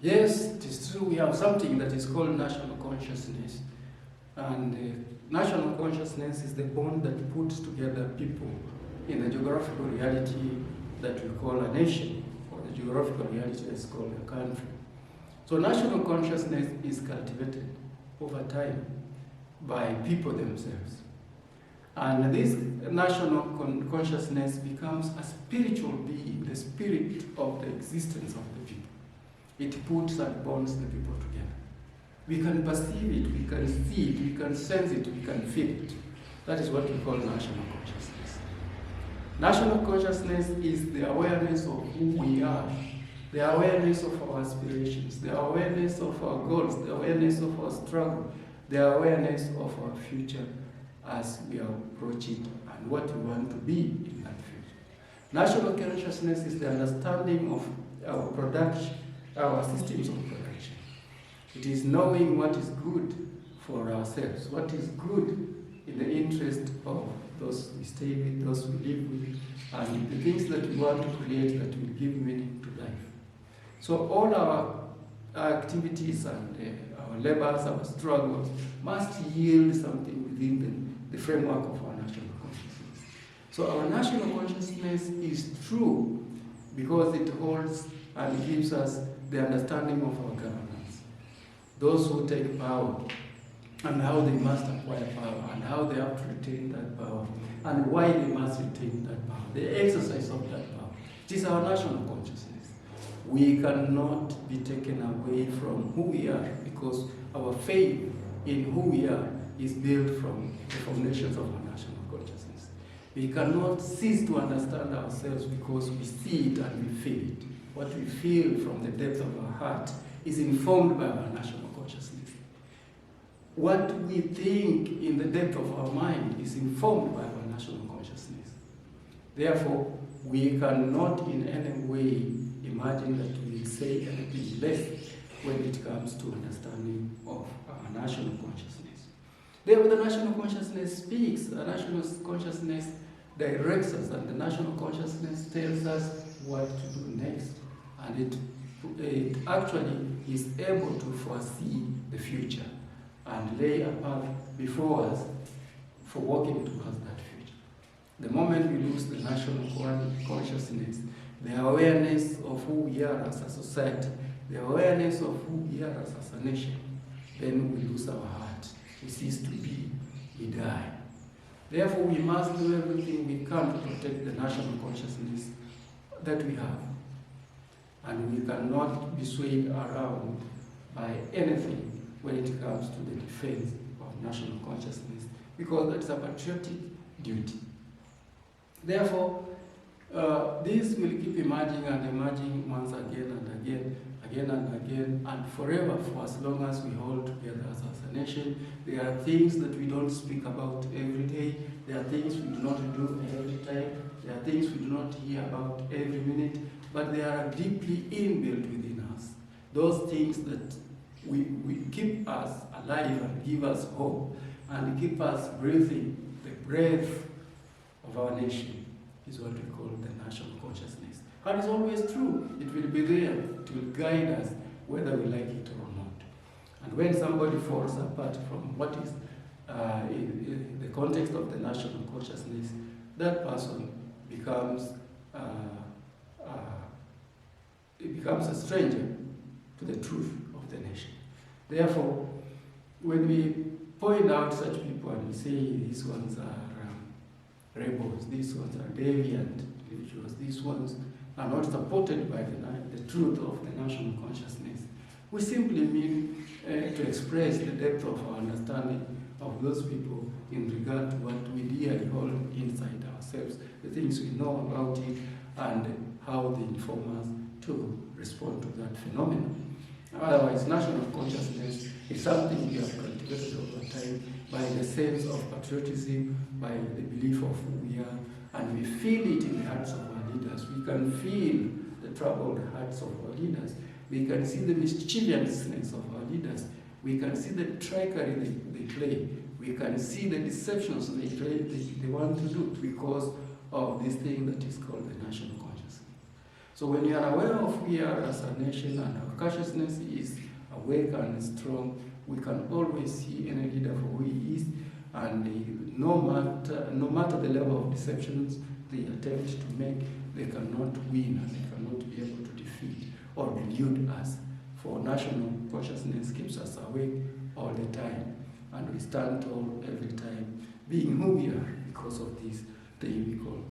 Yes, it is true. We have something that is called national consciousness. And national consciousness is the bond that puts together people in the geographical reality that we call a nation, or the geographical reality that is called a country. So national consciousness is cultivated over time by people themselves. And this national consciousness becomes a spiritual being, the spirit of the existence of the people. It puts and bonds the people together. We can perceive it, we can see it, we can sense it, we can feel it. That is what we call national consciousness. National consciousness is the awareness of who we are, the awareness of our aspirations, the awareness of our goals, the awareness of our struggle, the awareness of our future as we approach it and what we want to be in that future. National consciousness is the understanding of our production, our systems of production. It is knowing what is good for ourselves, what is good in the interest of those we stay with, those we live with, and the things that we want to create that will give meaning to life. So all our activities and our labors, our struggles must yield something within the framework of our national consciousness. So our national consciousness is true because it holds and gives us the understanding of our governance. Those who take power and how they must acquire power and how they have to retain that power and why they must retain that power, the exercise of that power. It is our national consciousness. We cannot be taken away from who we are because our faith in who we are is built from the foundations of our national consciousness. We cannot cease to understand ourselves because we see it and we feel it. What we feel from the depth of our heart is informed by our national consciousness. What we think in the depth of our mind is informed by our national consciousness. Therefore, we cannot in any way imagine that we will say anything less when it comes to understanding of our national consciousness. Therefore, the national consciousness speaks, the national consciousness directs us, and the national consciousness tells us what to do next. And it actually is able to foresee the future and lay a path before us for walking towards that future. The moment we lose the national consciousness, the awareness of who we are as a society, the awareness of who we are as a nation, then we lose our heart. We cease to be, we die. Therefore, we must do everything we can to protect the national consciousness that we have. And we cannot be swayed around by anything when it comes to the defense of national consciousness, because that's a patriotic duty. Therefore, this will keep emerging and emerging once again and again, again and again, and forever for as long as we hold together as a nation. There are things that we don't speak about every day. There are things we do not do every time. There are things we do not hear about every minute, but they are deeply inbuilt within us. Those things that we keep us alive and give us hope and keep us breathing the breath of our nation is what we call the national consciousness. And it's always true. It will be there. It will guide us whether we like it or not. And when somebody falls apart from what is in the context of the national consciousness, that person becomes a stranger to the truth of the nation. Therefore, when we point out such people and we say these ones are rebels, these ones are deviant individuals, these ones are not supported by the truth of the national consciousness, we simply mean to express the depth of our understanding of those people in regard to what we dearly hold inside ourselves, the things we know about it, and how they inform us to respond to that phenomenon. Otherwise, national consciousness is something we have cultivated over time by the sense of patriotism, by the belief of who we are, and we feel it in the hearts of our leaders. We can feel the troubled hearts of our leaders. We can see the mischievousness of our leaders. We can see the trickery they play. We can see the deceptions they want to do because of this thing that is called the national consciousness. So when you are aware of who we are as a nation and our consciousness is awake and strong, we can always see any leader for who he is, and no matter the level of deceptions they attempt to make, they cannot win and they cannot be able to defeat or delude us. For national consciousness keeps us awake all the time, and we stand tall every time, being who we are because of this thing we call